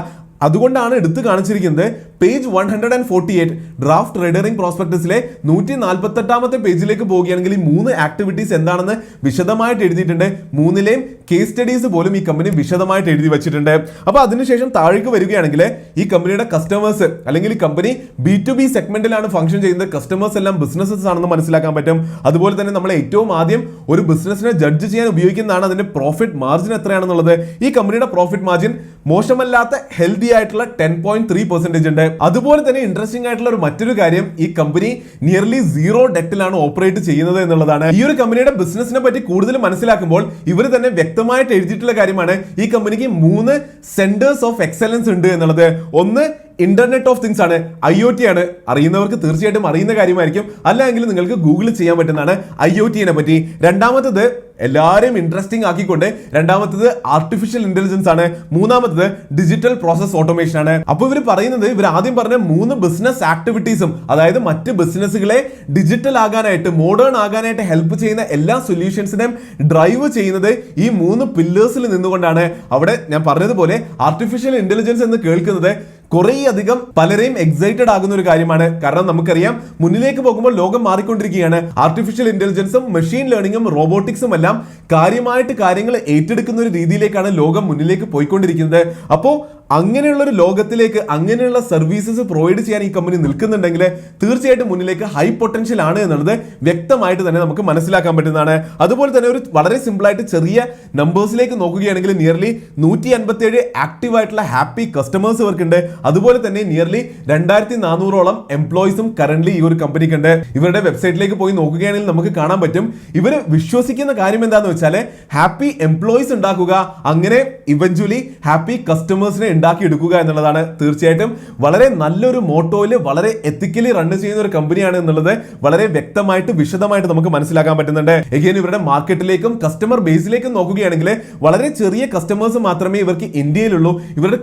അതുകൊണ്ടാണ് എടുത്തു കാണിച്ചിരിക്കുന്നത്. പേജ് 148 ഡ്രാഫ്റ്റ് റെഡ് ഹെറിംഗ് പ്രോസ്പെക്ടസിലെ 148ാമത്തെ പേജിലേക്ക് പോവുകയാണെങ്കിൽ ഈ 3 ആക്ടിവിറ്റീസ് എന്താണെന്ന് വിശദമായിട്ട് എഴുതിയിട്ടുണ്ട്. 3ലെയും കേസ് സ്റ്റഡീസ് പോലും ഈ കമ്പനി വിശദമായിട്ട് എഴുതി വെച്ചിട്ടുണ്ട്. അപ്പോൾ അതിനുശേഷം താഴേക്ക് വരികയാണെങ്കിൽ ഈ കമ്പനിയുടെ കസ്റ്റമേഴ്സ് അല്ലെങ്കിൽ ഈ കമ്പനി B2B സെഗ്മെന്റിലാണ് ഫംഗ്ഷൻ ചെയ്യുന്നത്. കസ്റ്റമേഴ്സ് എല്ലാം ബിസിനസ്സസ് ആണെന്ന് മനസ്സിലാക്കാൻ പറ്റും. അതുപോലെ തന്നെ നമ്മൾ ഏറ്റവും ആദ്യം ഒരു ബിസിനസിനെ ജഡ്ജ് ചെയ്യാൻ ഉപയോഗിക്കുന്നതാണ് അതിന്റെ പ്രോഫിറ്റ് മാർജിൻ എത്രയാണെന്നുള്ളത്. ഈ കമ്പനിയുടെ പ്രോഫിറ്റ് മാർജിൻ മോശമല്ലാത്ത ഹെൽത്തി ആയിട്ടുള്ള 10.3% ഉണ്ട്. അതുപോലെ തന്നെ ഇൻട്രസ്റ്റിംഗ് ആയിട്ടുള്ള ഒരു മറ്റൊരു കാര്യം, ഈ കമ്പനി നിയർലി 0 ഡെറ്റിലാണ് ഓപ്പറേറ്റ് ചെയ്യുന്നത് എന്നുള്ളതാണ്. ഈ ഒരു കമ്പനിയുടെ ബിസിനസിനെ പറ്റി കൂടുതൽ മനസ്സിലാക്കുമ്പോൾ ഇവർ തന്നെ വ്യക്തമായിട്ട് എഴുതിയിട്ടുള്ള കാര്യമാണ് ഈ കമ്പനിക്ക് 3 സെന്റേഴ്സ് ഓഫ് എക്സലൻസ് ഉണ്ട് എന്നുള്ളത്. ഒന്ന് ഇന്റർനെറ്റ് ഓഫ് തിങ്സ് ആണ്, IoT ആണ്. അറിയുന്നവർക്ക് തീർച്ചയായിട്ടും അറിയുന്ന കാര്യമായിരിക്കും, അല്ലെങ്കിൽ നിങ്ങൾക്ക് ഗൂഗിൾ ചെയ്യാൻ പറ്റുന്നതാണ് IoT-നെ പറ്റി. രണ്ടാമത്തത് എല്ലാവരെയും ഇൻട്രസ്റ്റിംഗ് ആക്കിക്കൊണ്ട് രണ്ടാമത്തത് ആർട്ടിഫിഷ്യൽ ഇന്റലിജൻസ് ആണ്. മൂന്നാമത്തത് ഡിജിറ്റൽ പ്രോസസ് ഓട്ടോമേഷൻ ആണ്. അപ്പോൾ ഇവർ പറയുന്നത് ഇവർ ആദ്യം പറഞ്ഞ 3 ബിസിനസ് ആക്ടിവിറ്റീസും, അതായത് മറ്റ് ബിസിനസ്സുകളെ ഡിജിറ്റൽ ആകാനായിട്ട് മോഡേൺ ആകാനായിട്ട് ഹെൽപ്പ് ചെയ്യുന്ന എല്ലാ സൊല്യൂഷൻസിനെയും ഡ്രൈവ് ചെയ്യുന്നത് ഈ 3 പില്ലേഴ്സിൽ നിന്നുകൊണ്ടാണ്. അവിടെ ഞാൻ പറഞ്ഞതുപോലെ ആർട്ടിഫിഷ്യൽ ഇന്റലിജൻസ് എന്ന് കേൾക്കുന്നത് കുറേയധികം പലരെയും എക്സൈറ്റഡ് ആകുന്ന ഒരു കാര്യമാണ്. കാരണം നമുക്കറിയാം മുന്നിലേക്ക് പോകുമ്പോൾ ലോകം മാറിക്കൊണ്ടിരിക്കുകയാണ്. ആർട്ടിഫിഷ്യൽ ഇന്റലിജൻസും മെഷീൻ ലേണിംഗും റോബോട്ടിക്സും എല്ലാം കാര്യമായിട്ട് കാര്യങ്ങൾ ഏറ്റെടുക്കുന്ന ഒരു രീതിയിലേക്കാണ് ലോകം മുന്നിലേക്ക് പോയിക്കൊണ്ടിരിക്കുന്നത്. അപ്പോൾ അങ്ങനെയുള്ള ഒരു ലോകത്തിലേക്ക് അങ്ങനെയുള്ള സർവീസസ് പ്രൊവൈഡ് ചെയ്യാൻ ഈ കമ്പനി നിൽക്കുന്നുണ്ടെങ്കിൽ തീർച്ചയായിട്ടും മുന്നിലേക്ക് ഹൈ പൊട്ടൻഷ്യൽ ആണ് എന്നുള്ളത് വ്യക്തമായിട്ട് തന്നെ നമുക്ക് മനസ്സിലാക്കാൻ പറ്റുന്നതാണ്. അതുപോലെ തന്നെ ഒരു വളരെ സിമ്പിൾ ആയിട്ട് ചെറിയ നമ്പേഴ്സിലേക്ക് നോക്കുകയാണെങ്കിൽ നിയർലി 157 ആക്റ്റീവ് ആയിട്ടുള്ള ഹാപ്പി കസ്റ്റമേഴ്സ് ഇവർക്കുണ്ട്. അതുപോലെ തന്നെ നിയർലി 2400ഓളം എംപ്ലോയീസും കറന്റ് ഈ ഒരു കമ്പനിക്ക് ഉണ്ട്. ഇവരുടെ വെബ്സൈറ്റിലേക്ക് പോയി നോക്കുകയാണെങ്കിൽ നമുക്ക് കാണാൻ പറ്റും ഇവർ വിശ്വസിക്കുന്ന കാര്യം എന്താണെന്ന് വെച്ചാൽ ഹാപ്പി എംപ്ലോയീസ് ഉണ്ടാക്കുക, അങ്ങനെ ഇവഞ്ച്വലി ഹാപ്പി കസ്റ്റമേഴ്സിനെ ഉണ്ടാക്കിയെടുക്കുക എന്നുള്ളതാണ്. തീർച്ചയായിട്ടും വളരെ നല്ലൊരു മോട്ടോയിൽ വളരെ എത്തിക്കലി റൺ ചെയ്യുന്ന ഒരു കമ്പനിയാണ് എന്നുള്ളത് വളരെ വ്യക്തമായിട്ട് വിശദമായിട്ട് നമുക്ക് മനസ്സിലാക്കാൻ പറ്റുന്നുണ്ട്. എഗെയിൻ ഇവരുടെ മാർക്കറ്റിലേക്കും കസ്റ്റമർ ബേസിലേക്കും നോക്കുകയാണെങ്കിൽ വളരെ ചെറിയ കസ്റ്റമേഴ്സ് മാത്രമേ ഇവർക്ക് ഇന്ത്യയിലുള്ളൂ. ഇവരുടെ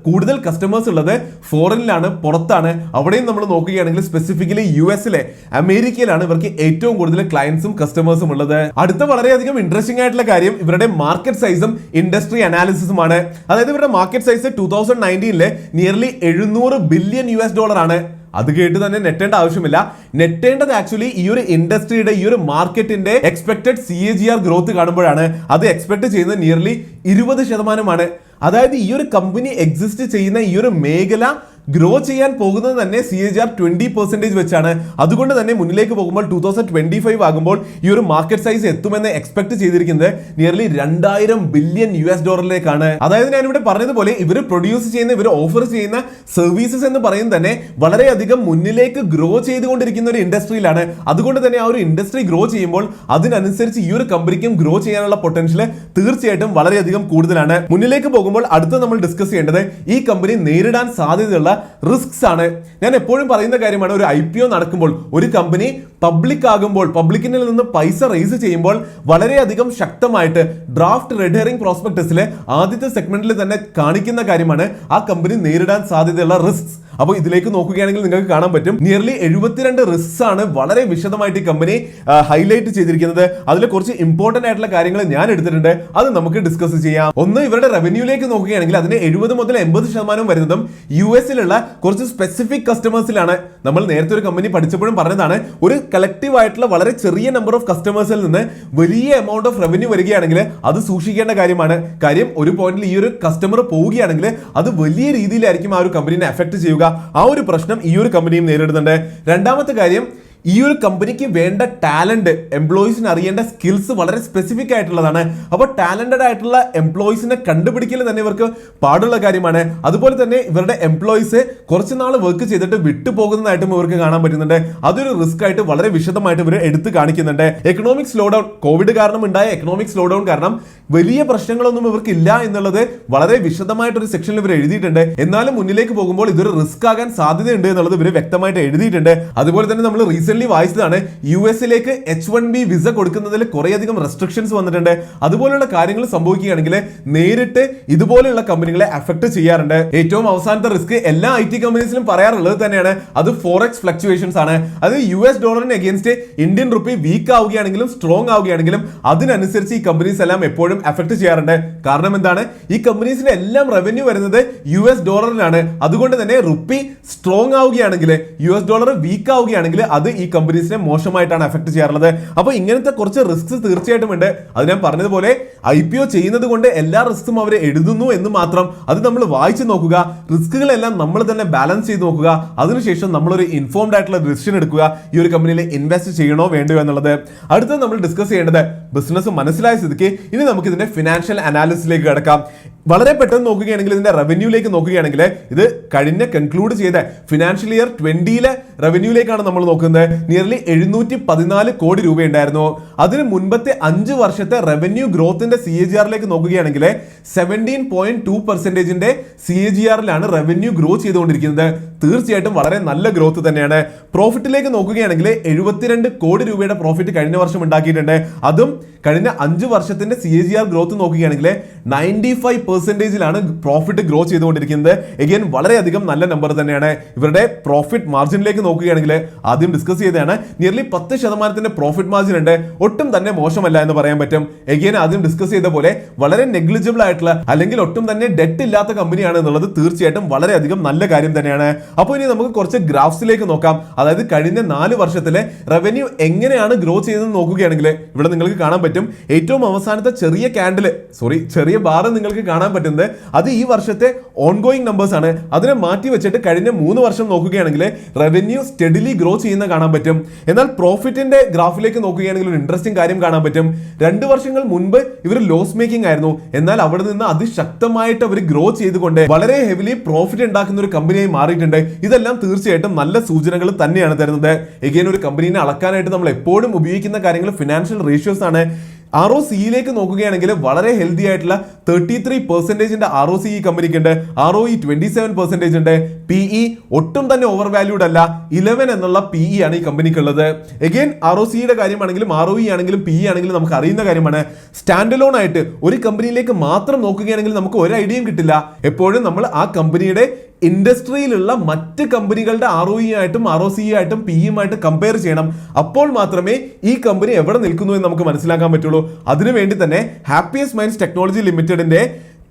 കൂടുതൽ കസ്റ്റമേഴ്സ് ഉള്ളത് ഫോറിനിലാണ്, പുറത്താണ്. അവിടെയും നമ്മൾ നോക്കുകയാണെങ്കിൽ സ്പെസിഫിക്കലി US-ലെ അമേരിക്കയിലാണ് ഇവർക്ക് ഏറ്റവും കൂടുതൽ ക്ലയൻസും കസ്റ്റമേഴ്സും ഉള്ളത്. അടുത്ത വളരെയധികം ഇൻട്രസ്റ്റിംഗ് ആയിട്ടുള്ള കാര്യം ഇവരുടെ മാർക്കറ്റ് സൈസും ഇൻഡസ്ട്രി അനാലിസിസുമാണ്. അതായത് ഇവരുടെ മാർക്കറ്റ് സൈസ് 2019-ലെ നിയർലി $700 ബില്യൺ ആണ്. അത് കേട്ട് തന്നെ നെറ്റേണ്ട ആവശ്യമില്ല. നെറ്റേണ്ടത് ആക്ച്വലി ഈ ഒരു ഇൻഡസ്ട്രിയുടെ ഈ ഒരു മാർക്കറ്റിന്റെ എക്സ്പെക്ടഡ് CAGR ഗ്രോത്ത് കാണുമ്പോഴാണ്. അത് എക്സ്പെക്ട് ചെയ്യുന്നത് നിയർലി 20%. അതായത് ഈ ഒരു കമ്പനി എക്സിസ്റ്റ് ചെയ്യുന്ന ഈ ഒരു മേഖല ഗ്രോ ചെയ്യാൻ പോകുന്നത് തന്നെ CAGR 20% വെച്ചാണ്. അതുകൊണ്ട് തന്നെ മുന്നിലേക്ക് പോകുമ്പോൾ 2025 ആകുമ്പോൾ ഈ ഒരു മാർക്കറ്റ് സൈസ് എത്തുമെന്ന് എക്സ്പെക്ട് ചെയ്തിരിക്കുന്നത് നിയർലി $2000 ബില്യൺ അതായത് ഞാൻ ഇവിടെ പറഞ്ഞതുപോലെ ഇവർ പ്രൊഡ്യൂസ് ചെയ്യുന്ന ഇവർ ഓഫർ ചെയ്യുന്ന സർവീസസ് എന്ന് പറയുന്നത് തന്നെ വളരെയധികം മുന്നിലേക്ക് ഗ്രോ ചെയ്തുകൊണ്ടിരിക്കുന്ന ഒരു ഇൻഡസ്ട്രിയിലാണ്. അതുകൊണ്ട് തന്നെ ആ ഒരു ഇൻഡസ്ട്രി ഗ്രോ ചെയ്യുമ്പോൾ അതിനനുസരിച്ച് ഈ ഒരു കമ്പനിക്കും ഗ്രോ ചെയ്യാനുള്ള പൊട്ടൻഷ്യൽ തീർച്ചയായിട്ടും വളരെയധികം കൂടുതലാണ്. മുന്നിലേക്ക് പോകുമ്പോൾ അടുത്ത നമ്മൾ ഡിസ്കസ് ചെയ്യേണ്ടത് ഈ കമ്പനി നേരിടാൻ സാധ്യതയുള്ള റിസ്ക്സ് ആണ്. ഞാൻ എപ്പോഴും പറയുന്ന കാര്യമാണ്, ഒരു IPO നടക്കുമ്പോൾ ഒരു കമ്പനി പബ്ലിക് ആകുമ്പോൾ പബ്ലിക്കിനിൽ നിന്ന് പൈസ റേസ് ചെയ്യുമ്പോൾ വളരെയധികം ശക്തമായിട്ട് ഡ്രാഫ്റ്റ് റെഡ് ഹെറിംഗ് പ്രോസ്പെക്ടസിലെ ആദ്യത്തെ സെഗ്മെന്റിൽ തന്നെ കാണിക്കുന്ന കാര്യമാണ് ആ കമ്പനി നേരിടാൻ സാധ്യതയുള്ള റിസ്ക്സ്. അപ്പോൾ ഇതിലേക്ക് നോക്കുകയാണെങ്കിൽ നിങ്ങൾക്ക് കാണാൻ പറ്റും നിയർലി 72 റിസ്ക്സ് ആണ് വളരെ വിശദമായിട്ട് ഈ കമ്പനി ഹൈലൈറ്റ് ചെയ്തിരിക്കുന്നത്. അതിൽ കുറച്ച് ഇമ്പോർട്ടന്റ് ആയിട്ടുള്ള കാര്യങ്ങൾ ഞാൻ എടുത്തിട്ടുണ്ട്, അത് നമുക്ക് ഡിസ്കസ് ചെയ്യാം. ഒന്ന്, ഇവരുടെ റവന്യൂലേക്ക് നോക്കുകയാണെങ്കിൽ അതിന് 70 മുതൽ 80% വരുന്നതും US-ലുള്ള കുറച്ച് സ്പെസിഫിക് കസ്റ്റമേഴ്സിലാണ്. നമ്മൾ നേരത്തെ ഒരു കമ്പനി പഠിച്ചപ്പോഴും പറഞ്ഞതാണ്, ഒരു കളക്റ്റീവ് ആയിട്ടുള്ള വളരെ ചെറിയ നമ്പർ ഓഫ് കസ്റ്റമേഴ്സിൽ നിന്ന് വലിയ എമൗണ്ട് ഓഫ് റവന്യൂ വരികയാണെങ്കിൽ അത് സൂക്ഷിക്കേണ്ട കാര്യമാണ്. കാര്യം ഒരു പോയിന്റിൽ ഈ ഒരു കസ്റ്റമർ പോവുകയാണെങ്കിൽ അത് വലിയ രീതിയിലായിരിക്കും ആ ഒരു കമ്പനിനെ എഫക്ട് ചെയ്യുക. ആ ഒരു പ്രശ്നം ഈ ഒരു കമ്പനിയും നേരിടുന്നുണ്ട്. രണ്ടാമത്തെ കാര്യം, ഈ ഒരു കമ്പനിക്ക് വേണ്ട ടാലന്റ്, എംപ്ലോയീസിന് അറിയേണ്ട സ്കിൽസ് വളരെ സ്പെസിഫിക് ആയിട്ടുള്ളതാണ്. അപ്പോൾ ടാലന്റഡ് ആയിട്ടുള്ള എംപ്ലോയീസിനെ കണ്ടുപിടിക്കൽ തന്നെ ഇവർക്ക് പാടുള്ള കാര്യമാണ്. അതുപോലെ തന്നെ ഇവരുടെ എംപ്ലോയീസ് കുറച്ച് നാൾ വർക്ക് ചെയ്തിട്ട് വിട്ടുപോകുന്നതായിട്ടും ഇവർക്ക് കാണാൻ പറ്റുന്നുണ്ട്. അതൊരു റിസ്ക് ആയിട്ട് വളരെ വിശദമായിട്ട് ഇവർ എടുത്ത് കാണിക്കുന്നുണ്ട്. എക്കണോമിക് സ്ലോ ഡൗൺ, കോവിഡ് കാരണം ഉണ്ടായ എക്കണോമിക് സ്ലോ ഡൗൺ കാരണം വലിയ പ്രശ്നങ്ങളൊന്നും ഇവർക്ക് ഇല്ല എന്നുള്ളത് വളരെ വിശദമായിട്ട് ഒരു സെക്ഷനിൽ ഇവർ എഴുതിയിട്ടുണ്ട്. എന്നാലും മുന്നിലേക്ക് പോകുമ്പോൾ ഇതൊരു റിസ്ക് ആകാൻ സാധ്യതയുണ്ട് എന്നുള്ളത് ഇവർ വ്യക്തമായിട്ട് എഴുതിയിട്ടുണ്ട്. അതുപോലെ തന്നെ നമ്മൾ റീസെന്റ് വായിച്ചതാണ്, US-ലേക്ക് H1B വിസ കൊടുക്കുന്നതിൽ കുറേയധികം റെസ്ട്രിക്ഷൻസ് വന്നിട്ടുണ്ട്. അതുപോലുള്ള കാര്യങ്ങൾ സംഭവിക്കുകയാണെങ്കിൽ നേരിട്ട് ഇതുപോലെയുള്ള കമ്പനികളെ അഫക്ട് ചെയ്യാറുണ്ട്. ഏറ്റവും അവസാനത്തെ റിസ്ക് എല്ലാ IT കമ്പനീസിലും പറയാറുള്ളത് തന്നെയാണ്, അത് ഫോറക്സ് ഫ്ലക്ച്വേഷൻസ് ആണ്. അത് US ഡോളറിന് അഗേൻസ്റ്റ് ഇന്ത്യൻ റുപ്പി വീക്ക് ആവുകയാണെങ്കിലും സ്ട്രോങ് ആവുകയാണെങ്കിലും അതിനനുസരിച്ച് ഈ കമ്പനീസ് എല്ലാം എപ്പോഴും അഫക്ട് ചെയ്യാറുണ്ട്. കാരണം എന്താണ്, ഈ കമ്പനീസിന്റെ എല്ലാം റവന്യൂ വരുന്നത് US ഡോളറിലാണ്. അതുകൊണ്ട് തന്നെ റുപ്പി സ്ട്രോങ് ആവുകയാണെങ്കിൽ, US ഡോളർ വീക്ക് ആവുകയാണെങ്കിൽ അത് ഈ കമ്പനീസിനെ മോശമായിട്ടാണ് അഫക്ട് ചെയ്യാറുള്ളത്. അപ്പോൾ ഇങ്ങനത്തെ കുറച്ച് റിസ്ക്സ് തീർച്ചയായിട്ടും ഉണ്ട്. അത് ഞാൻ പറഞ്ഞതുപോലെ IPO ചെയ്യുന്നത് കൊണ്ട് എല്ലാ റിസ്ക്കും അവർ എഴുതുന്നു എന്ന് മാത്രം, അത് നമ്മൾ വായിച്ചു നോക്കുക, റിസ്കുകളെല്ലാം നമ്മൾ തന്നെ ബാലൻസ് ചെയ്ത് നോക്കുക. അതിനുശേഷം നമ്മളൊരു ഇൻഫോംഡ് ആയിട്ടുള്ള ഡിസിഷൻ എടുക്കുക, ഈ ഒരു കമ്പനിയിൽ ഇൻവെസ്റ്റ് ചെയ്യണോ വേണ്ടയോ എന്നുള്ളത്. അടുത്തത് നമ്മൾ ഡിസ്കസ് ചെയ്യേണ്ടത് ബിസിനസ് മനസ്സിലായ സ്ഥിതിക്ക് ഇനി നമുക്ക് ഇതിന്റെ ഫിനാൻഷ്യൽ അനാലിസിസിലേക്ക് കിടക്കാം. വളരെ പെട്ടെന്ന് നോക്കുകയാണെങ്കിൽ ഇതിന്റെ റവന്യൂലേക്ക് നോക്കുകയാണെങ്കിൽ ഇത് കഴിഞ്ഞ കൺക്ലൂഡ് ചെയ്ത ഫിനാൻഷ്യൽ ഇയർ 20-ലെ റവന്യൂലേക്കാണ് നമ്മൾ നോക്കുന്നത്. നിയർലി 714 കോടി രൂപയുണ്ടായിരുന്നു. അതിന് മുൻപത്തെ 5 വർഷത്തെ റവന്യൂ ഗ്രോത്തിന്റെ CAGR-ലേക്ക് നോക്കുകയാണെങ്കിൽ 17.2% CAGR-ലാണ് റവന്യൂ ഗ്രോ ചെയ്തുകൊണ്ടിരിക്കുന്നത്. തീർച്ചയായിട്ടും വളരെ നല്ല ഗ്രോത്ത് തന്നെയാണ്. പ്രോഫിറ്റിലേക്ക് നോക്കുകയാണെങ്കിൽ 72 കോടി രൂപയുടെ പ്രോഫിറ്റ് കഴിഞ്ഞ വർഷം ഉണ്ടാക്കിയിട്ടുണ്ട്. അതും കഴിഞ്ഞ 5 വർഷത്തിന്റെ CAGR ഗ്രോത്ത് നോക്കുകയാണെങ്കിൽ 95%-ലാണ് പ്രോഫിറ്റ് ഗ്രോ ചെയ്തുകൊണ്ടിരിക്കുന്നത്. എഗെയിൻ വളരെയധികം നല്ല നമ്പർ തന്നെയാണ്. ഇവരുടെ പ്രോഫിറ്റ് മാർജിനിലേക്ക് നോക്കുകയാണെങ്കിൽ ആദ്യം ഡിസ്കസ് ചെയ്തതാണ്, നിയർലി 10% പ്രോഫിറ്റ് മാർജിൻ ഉണ്ട്. ഒട്ടും തന്നെ മോശമല്ല എന്ന് പറയാൻ പറ്റും. എഗെയിൻ ആദ്യം ഡിസ്കസ് ചെയ്ത പോലെ വളരെ നെഗ്ലിജിബിൾ ആയിട്ടുള്ള അല്ലെങ്കിൽ ഒട്ടും തന്നെ ഡെറ്റ് ഇല്ലാത്ത കമ്പനിയാണ് എന്നുള്ളത് തീർച്ചയായിട്ടും വളരെയധികം നല്ല കാര്യം തന്നെയാണ്. അപ്പോൾ ഇനി നമുക്ക് കുറച്ച് ഗ്രാഫ്സിലേക്ക് നോക്കാം. അതായത് കഴിഞ്ഞ 4 വർഷത്തിലെ റവന്യൂ എങ്ങനെയാണ് ഗ്രോ ചെയ്തതെന്ന് നോക്കുകയാണെങ്കിൽ ഇവിടെ നിങ്ങൾക്ക് കാണാൻ പറ്റും. ഏറ്റവും അവസാനത്തെ ചെറിയ ബാർ നിങ്ങൾക്ക് കാണാൻ പറ്റുന്നത് അത് ഈ വർഷത്തെ ഓൺഗോയിങ് നമ്പേഴ്സ് ആണ്. അതിനെ മാറ്റി വെച്ചിട്ട് കഴിഞ്ഞ 3 വർഷം നോക്കുകയാണെങ്കിൽ റവന്യൂ സ്റ്റെഡിലി ഗ്രോ ചെയ്യുന്ന കാണാൻ പറ്റും. എന്നാൽ പ്രോഫിറ്റിന്റെ ഗ്രാഫിലേക്ക് നോക്കുകയാണെങ്കിൽ ഒരു ഇൻട്രസ്റ്റിംഗ് കാര്യം കാണാൻ പറ്റും. 2 വർഷങ്ങൾ മുൻപ് ഇവർ ലോസ് മേക്കിംഗ് ആയിരുന്നു. എന്നാൽ അവിടെ നിന്ന് അതിശക്തമായിട്ട് അവർ ഗ്രോ ചെയ്തുകൊണ്ട് വളരെ ഹെവിലി പ്രോഫിറ്റ് ഉണ്ടാക്കുന്ന ഒരു കമ്പനിയായി മാറിയിട്ടുണ്ട്. ഇതെല്ലാം തീർച്ചയായിട്ടും നല്ല സൂചനകൾ തന്നെയാണ് തരുന്നത്. എഗെയിൻ ഒരു കമ്പനീനെ അളക്കാനായിട്ട് നമ്മൾ എപ്പോഴും ഉപയോഗിക്കുന്ന കാര്യങ്ങൾ ഫിനാൻഷ്യൽ റേഷ്യോസ് ആണ്. ROCE-ലേക്ക് നോക്കുകയാണെങ്കിൽ വളരെ ഹെൽത്തി ആയിട്ടുള്ള 33% ROCE ഈ കമ്പനിക്ക് ഉണ്ട്. ROE 27% ഉണ്ട്. PE ഒട്ടും തന്നെ ഓവർ വാല്യൂഡ് അല്ല, 11 എന്നുള്ള PE ആണ് ഈ കമ്പനിക്കുള്ളത്. എഗെയിൻ ROCE-യുടെ കാര്യമാണെങ്കിലും ROE ആണെങ്കിലും PE ആണെങ്കിലും നമുക്ക് അറിയുന്ന കാര്യമാണ്. സ്റ്റാൻഡ് അലോൺ ആയിട്ട് ഒരു കമ്പനിയിലേക്ക് മാത്രം നോക്കുകയാണെങ്കിൽ നമുക്ക് ഒരു ഐഡിയയും കിട്ടില്ല. എപ്പോഴും നമ്മൾ ആ കമ്പനിയുടെ ഇൻഡസ്ട്രിയിലുള്ള മറ്റ് കമ്പനികളുടെ ROE ആയിട്ടും ROCE ആയിട്ടും PE-യുമായിട്ട് കമ്പയർ ചെയ്യണം. അപ്പോൾ മാത്രമേ ഈ കമ്പനി എവിടെ നിൽക്കുന്നു എന്ന് നമുക്ക് മനസ്സിലാക്കാൻ പറ്റുള്ളൂ. അതിനുവേണ്ടി തന്നെ ഹാപ്പിയസ്റ്റ് മൈൻഡ്സ് ടെക്നോളജി ലിമിറ്റഡിന്റെ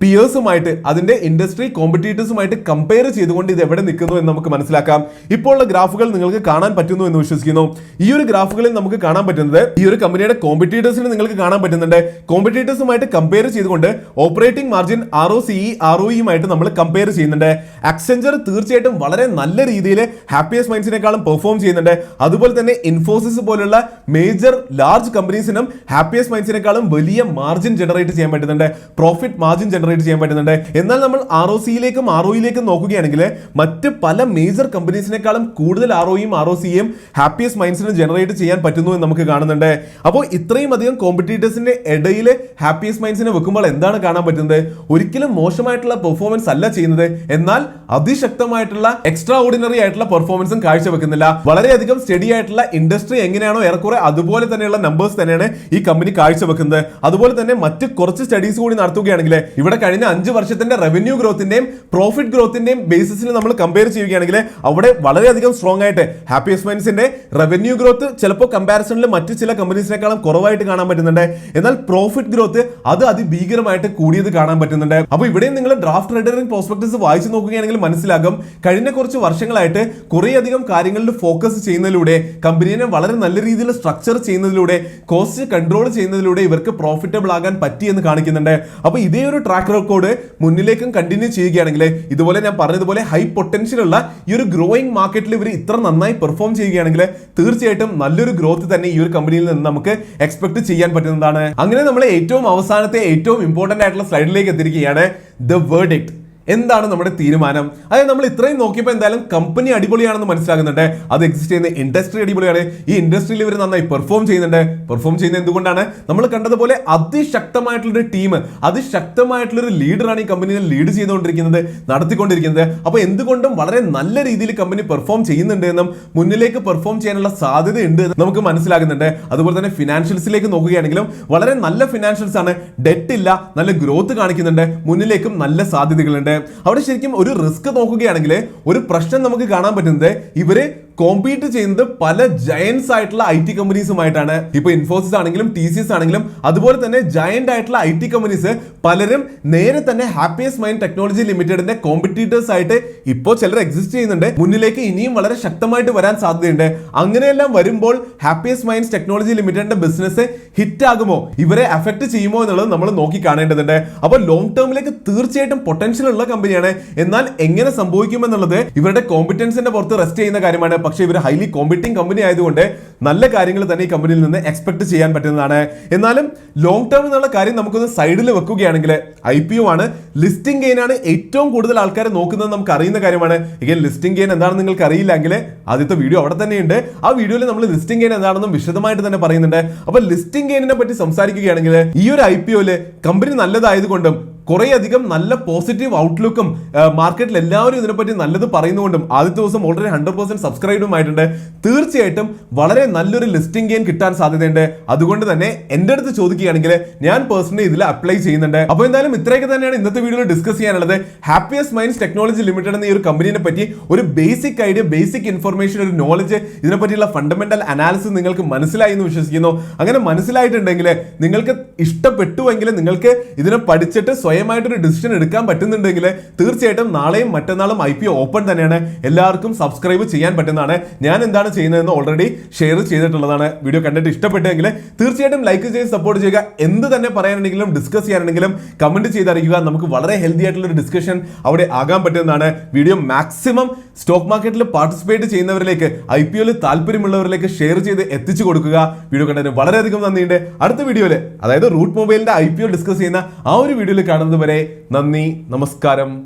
പിയേഴ്സുമായിട്ട് അതിന്റെ ഇൻഡസ്ട്രി കോമ്പറ്റീറ്റേഴ്സുമായിട്ട് കമ്പയർ ചെയ്തുകൊണ്ട് ഇത് എവിടെ നിൽക്കുന്നു എന്ന് നമുക്ക് മനസ്സിലാക്കാം. ഇപ്പോൾ ഉള്ള ഗ്രാഫുകൾ നിങ്ങൾക്ക് കാണാൻ പറ്റുന്നു എന്ന് വിശ്വസിക്കുന്നു. ഈ ഒരു ഗ്രാഫുകളിൽ നമുക്ക് കാണാൻ പറ്റുന്നത് ഈ ഒരു കമ്പനിയുടെ കോമ്പറ്റീറ്റേഴ്സിന് നിങ്ങൾക്ക് കാണാൻ പറ്റുന്നുണ്ട്. കോമ്പറ്റീറ്റേഴ്സുമായിട്ട് കമ്പയർ ചെയ്തുകൊണ്ട് ഓപ്പറേറ്റിംഗ് മാർജിൻ ROCE ROE-യുമായിട്ട് നമ്മൾ കമ്പയർ ചെയ്യുന്നുണ്ട്. അക്സെഞ്ചർ തീർച്ചയായിട്ടും വളരെ നല്ല രീതിയിൽ ഹാപ്പിയസ്റ്റ് മൈൻഡ്സിനേക്കാളും പെർഫോം ചെയ്യുന്നുണ്ട്. അതുപോലെ തന്നെ ഇൻഫോസിസ് പോലുള്ള മേജർ ലാർജ് കമ്പനീസിനും ഹാപ്പിയസ്റ്റ് മൈൻഡ്സിനേക്കാളും വലിയ മാർജിൻ ജനറേറ്റ് ചെയ്യാൻ പറ്റുന്നുണ്ട്, പ്രോഫിറ്റ് മാർജിൻ ചെയ്യാൻ പറ്റുന്നുണ്ട്. എന്നാൽ നമ്മൾ ROCE-ലേക്കും ROE-ലേക്കും നോക്കുകയാണെങ്കിൽ മറ്റ് പല മേജർ കമ്പനീസിനേക്കാളും കൂടുതൽ ROE-യും ROCE-യും ഹാപ്പിയസ്റ്റ് മൈൻഡ്സിന് ജനറേറ്റ് ചെയ്യാൻ പറ്റുന്നു എന്ന് നമുക്ക് കാണുന്നുണ്ട്. അപ്പോൾ ഇത്രയും അധികം കോമ്പറ്റീറ്റേഴ്സിന്റെ ഇടയിൽ ഹാപ്പിയസ്റ്റ് മൈൻഡ്സിനെ വെക്കുമ്പോൾ എന്താണ് കാണാൻ പറ്റുന്നത്? ഒരിക്കലും മോശമായിട്ടുള്ള പെർഫോമൻസ് അല്ല ചെയ്യുന്നത്, എന്നാൽ അതിശക്തമായിട്ടുള്ള എക്സ്ട്രാ ഓർഡിനറി ആയിട്ടുള്ള പെർഫോമൻസും കാഴ്ചവെക്കുന്നില്ല. വളരെയധികം സ്റ്റഡി ആയിട്ടുള്ള ഇൻഡസ്ട്രി എങ്ങനെയാണോ ഏറെക്കുറെ അതുപോലെ തന്നെയുള്ള നമ്പേഴ്സ് തന്നെയാണ് ഈ കമ്പനി കാഴ്ചവെക്കുന്നത്. അതുപോലെ തന്നെ മറ്റ് കുറച്ച് സ്റ്റഡീസ് കൂടി നടത്തുകയാണെങ്കിൽ ഇവിടെ നമ്മുടെ കഴിഞ്ഞ 5 വർഷത്തിന്റെ റവന്യൂ ഗ്രോത്തിന്റെയും പ്രോഫിറ്റ് ഗ്രോത്തിന്റെയും ബേസിസിൽ നമ്മൾ കമ്പയർ ചെയ്യുകയാണെങ്കിൽ അവിടെ വളരെയധികം സ്ട്രോങ് ആയിട്ട് ഹാപ്പിയസ്റ്റ് മൈൻഡ്സിന്റെ റവന്യൂ ഗ്രോത്ത് ചിലപ്പോൾ കമ്പാരിസണിൽ മറ്റ് ചില കമ്പനീസിനേക്കാളും കുറവായിട്ട് കാണാൻ പറ്റുന്നുണ്ട്. എന്നാൽ പ്രോഫിറ്റ് ഗ്രോത്ത് അത് അതിഭീകരമായിട്ട് കൂടിയത് കാണാൻ പറ്റുന്നുണ്ട്. അപ്പോൾ ഇവിടെയും നിങ്ങൾ ഡ്രാഫ്റ്റ് റെൻഡറിംഗ് പ്രോസ്പെക്ടസ് വായിച്ചു നോക്കുകയാണെങ്കിൽ മനസ്സിലാകും കഴിഞ്ഞ കുറച്ച് വർഷങ്ങളായിട്ട് കുറേയധികം കാര്യങ്ങളിൽ ഫോക്കസ് ചെയ്യുന്നതിലൂടെ കമ്പനിയെ വളരെ നല്ല രീതിയിൽ സ്ട്രക്ചർ ചെയ്യുന്നതിലൂടെ കോസ്റ്റ് കൺട്രോൾ ചെയ്യുന്നതിലൂടെ ഇവർക്ക് പ്രോഫിറ്റബിൾ ആകാൻ പറ്റിയെന്ന് കാണിക്കുന്നുണ്ട്. അപ്പോൾ ഇതേ ഒരു ട്രാക്ക് റെക്കോർഡ് മുന്നിലേക്കും കണ്ടിന്യൂ ചെയ്യുകയാണെങ്കിൽ ഇതുപോലെ ഞാൻ പറഞ്ഞതുപോലെ ഹൈ പൊട്ടൻഷ്യൽ ഉള്ള ഈ ഒരു ഗ്രോയിങ് മാർക്കറ്റിൽ ഇവർ ഇത്ര നന്നായി പെർഫോം ചെയ്യുകയാണെങ്കിൽ തീർച്ചയായിട്ടും നല്ലൊരു ഗ്രോത്ത് തന്നെ ഈ ഒരു കമ്പനിയിൽ നിന്ന് നമുക്ക് എക്സ്പെക്ട് ചെയ്യാൻ പറ്റുന്നതാണ്. അങ്ങനെ നമ്മൾ ഏറ്റവും അവസാനത്തെ ഏറ്റവും ഇമ്പോർട്ടന്റ് ആയിട്ടുള്ള സ്ലൈഡിലേക്ക് എത്തിയിരിക്കുകയാണ്. The verdict. എന്താണ് നമ്മുടെ തീരുമാനം? അതായത് നമ്മൾ ഇത്രയും നോക്കിയപ്പോൾ എന്തായാലും കമ്പനി അടിപൊളിയാണെന്ന് മനസ്സിലാകുന്നുണ്ട്. അത് എക്സിസ്റ്റ് ചെയ്യുന്ന ഇൻഡസ്ട്രി അടിപൊളിയാണ്. ഈ ഇൻഡസ്ട്രിയിൽ ഇവർ നന്നായി പെർഫോം ചെയ്യുന്നുണ്ട്. പെർഫോം ചെയ്യുന്നത് എന്തുകൊണ്ടാണ്? നമ്മൾ കണ്ടതുപോലെ അതിശക്തമായിട്ടുള്ളൊരു ടീം, അതിശക്തമായിട്ടുള്ളൊരു ലീഡറാണ് ഈ കമ്പനിയെ ലീഡ് ചെയ്തുകൊണ്ടിരിക്കുന്നത്, നടത്തിക്കൊണ്ടിരിക്കുന്നത്. അപ്പോൾ എന്തുകൊണ്ടും വളരെ നല്ല രീതിയിൽ കമ്പനി പെർഫോം ചെയ്യുന്നുണ്ട് എന്നും മുന്നിലേക്ക് പെർഫോം ചെയ്യാനുള്ള സാധ്യത ഉണ്ട് നമുക്ക് മനസ്സിലാകുന്നുണ്ട്. അതുപോലെ തന്നെ ഫിനാൻഷ്യൽസിലേക്ക് നോക്കുകയാണെങ്കിലും വളരെ നല്ല ഫിനാൻഷ്യൽസ് ആണ്. ഡെറ്റ് ഇല്ല, നല്ല ഗ്രോത്ത് കാണിക്കുന്നുണ്ട്, മുന്നിലേക്കും നല്ല സാധ്യതകളുണ്ട്. അവിടെ ശരിക്കും ഒരു റിസ്ക് നോക്കുകയാണെങ്കിൽ ഒരു പ്രശ്നം നമുക്ക് കാണാൻ പറ്റുന്നത് ഇവര് കോമ്പീറ്റ് ചെയ്യുന്നത് പല ജയൻസ് ആയിട്ടുള്ള IT കമ്പനീസുമായിട്ടാണ്. ഇപ്പൊ ഇൻഫോസിസ് ആണെങ്കിലും TCS ആണെങ്കിലും അതുപോലെ തന്നെ ജയന്റ് ആയിട്ടുള്ള IT കമ്പനീസ് പലരും നേരെ തന്നെ ഹാപ്പിയസ്റ്റ് മൈൻഡ് ടെക്നോളജി ലിമിറ്റഡിന്റെ കോമ്പറ്റീറ്റേഴ്സ് ആയിട്ട് ഇപ്പോൾ ചിലർ എക്സിസ്റ്റ് ചെയ്യുന്നുണ്ട്. മുന്നിലേക്ക് ഇനിയും വളരെ ശക്തമായിട്ട് വരാൻ സാധ്യതയുണ്ട്. അങ്ങനെയെല്ലാം വരുമ്പോൾ ഹാപ്പിയസ്റ്റ് മൈൻഡ്സ് ടെക്നോളജി ലിമിറ്റഡിന്റെ ബിസിനസ് ഹിറ്റ് ആകുമോ, ഇവരെ അഫക്ട് ചെയ്യുമോ എന്നുള്ളത് നമ്മൾ നോക്കി കാണേണ്ടതുണ്ട്. അപ്പോൾ ലോങ് ടേമിലേക്ക് തീർച്ചയായിട്ടും പൊട്ടൻഷ്യൽ ഉള്ള കമ്പനിയാണ്. എന്നാൽ എങ്ങനെ സംഭവിക്കുമെന്നുള്ളത് ഇവരുടെ കോമ്പറ്റൻസിന്റെ പുറത്ത് റെസ്റ്റ് ചെയ്യുന്ന കാര്യമാണ്. പക്ഷേ ഇവർ ഹൈലി കോമ്പറ്റിംഗ് കമ്പനി ആയതുകൊണ്ട് നല്ല കാര്യങ്ങൾ തന്നെ ഈ കമ്പനിയിൽ നിന്ന് എക്സ്പെക്ട് ചെയ്യാൻ പറ്റുന്നതാണ്. എന്നാലും ലോങ് ടേം എന്നുള്ള കാര്യം നമുക്കൊന്ന് സൈഡിൽ വെക്കുകയാണെങ്കിൽ IPO ആണ്, ലിസ്റ്റിംഗ് ഗെയിൻ ആണ് ഏറ്റവും കൂടുതൽ ആൾക്കാർ നോക്കുന്നത് നമുക്ക് അറിയുന്ന കാര്യമാണ്. ഇങ്ങനെ ലിസ്റ്റിംഗ് ഗെയിൻ എന്താണെന്ന് നിങ്ങൾക്ക് അറിയില്ലെങ്കിൽ ആദ്യത്തെ വീഡിയോ അവിടെ തന്നെയുണ്ട്. ആ വീഡിയോയിൽ നമ്മൾ ലിസ്റ്റിംഗ് ഗെയിൻ എന്താണെന്നും വിശദമായിട്ട് തന്നെ പറയുന്നുണ്ട്. അപ്പോൾ ലിസ്റ്റിംഗ് ഗെയിനിനെ പറ്റി സംസാരിക്കുകയാണെങ്കിൽ ഈ ഒരു IPOയിൽ കമ്പനി നല്ലതായതുകൊണ്ടും കുറേയധികം നല്ല പോസിറ്റീവ് ഔട്ട്ലുക്കും മാർക്കറ്റിൽ എല്ലാവരും ഇതിനെപ്പറ്റി നല്ലത് പറയുന്നതുകൊണ്ടും ആദ്യത്തെ ദിവസം ഓൾറെഡി 100% സബ്സ്ക്രൈബും ആയിട്ടുണ്ട്. തീർച്ചയായിട്ടും വളരെ നല്ലൊരു ലിസ്റ്റിംഗ് ഗെയിൻ കിട്ടാൻ സാധ്യതയുണ്ട്. അതുകൊണ്ട് തന്നെ എൻ്റെ അടുത്ത് ചോദിക്കുകയാണെങ്കിൽ ഞാൻ പേഴ്സണലി ഇതിൽ അപ്ലൈ ചെയ്യുന്നുണ്ട്. അപ്പോൾ എന്തായാലും ഇത്രയൊക്കെ തന്നെയാണ് ഇന്നത്തെ വീഡിയോയിൽ ഡിസ്കസ് ചെയ്യാനുള്ളത്. ഹാപ്പിയസ്റ്റ് മൈൻഡ്സ് ടെക്നോളജി ലിമിറ്റഡ് എന്ന ഈ ഒരു കമ്പനിയെ പറ്റി ഒരു ബേസിക് ഐഡിയ, ബേസിക് ഇൻഫർമേഷൻ, ഒരു നോളജ്, ഇതിനെപ്പറ്റിയുള്ള ഫണ്ടമെന്റൽ അനാലിസിസ് നിങ്ങൾക്ക് മനസ്സിലായി എന്ന് വിശ്വസിക്കുന്നു. അങ്ങനെ മനസ്സിലായിട്ടുണ്ടെങ്കിൽ നിങ്ങൾക്ക് ഇഷ്ടപ്പെട്ടുവെങ്കിൽ നിങ്ങൾക്ക് ഇതിനെ പഠിച്ചിട്ട് സ്വയമായിട്ടൊരു ഡിസിഷൻ എടുക്കാൻ പറ്റുന്നുണ്ടെങ്കിൽ തീർച്ചയായിട്ടും നാളെയും മറ്റന്നാളും IPO ഓപ്പൺ തന്നെയാണ്. എല്ലാവർക്കും സബ്സ്ക്രൈബ് ചെയ്യാൻ പറ്റുന്നതാണ്. ഞാൻ എന്താണ് ചെയ്യുന്നതെന്ന് ഓൾറെഡി ഷെയർ ചെയ്തിട്ടുള്ളതാണ്. വീഡിയോ കണ്ടിട്ട് ഇഷ്ടപ്പെട്ടെങ്കിൽ തീർച്ചയായിട്ടും ലൈക്ക് ചെയ്ത് സപ്പോർട്ട് ചെയ്യുക. എന്ത് തന്നെ പറയാനുണ്ടെങ്കിലും ഡിസ്കസ് ചെയ്യാനുണ്ടെങ്കിലും കമന്റ് ചെയ്തറിയിക്കുക. നമുക്ക് വളരെ ഹെൽത്തി ആയിട്ടുള്ള ഒരു ഡിസ്കഷൻ അവിടെ ആകാൻ പറ്റുന്നതാണ്. വീഡിയോ മാക്സിമം സ്റ്റോക്ക് മാർക്കറ്റിൽ പാർട്ടിസിപ്പേറ്റ് ചെയ്യുന്നവരിലേക്ക്, IPOയിൽ താല്പര്യമുള്ളവരിലേക്ക് ഷെയർ ചെയ്ത് എത്തിച്ചു കൊടുക്കുക. വീഡിയോ കണ്ടതിന് വളരെയധികം നന്ദിയുണ്ട്. അടുത്ത വീഡിയോയിൽ, അതായത് റൂട്ട് മൊബൈലിന്റെ IPO ഡിസ്കസ് ചെയ്യുന്ന ആ ഒരു വീഡിയോയിൽ കാണുന്നത് വരെ നന്ദി, നമസ്കാരം.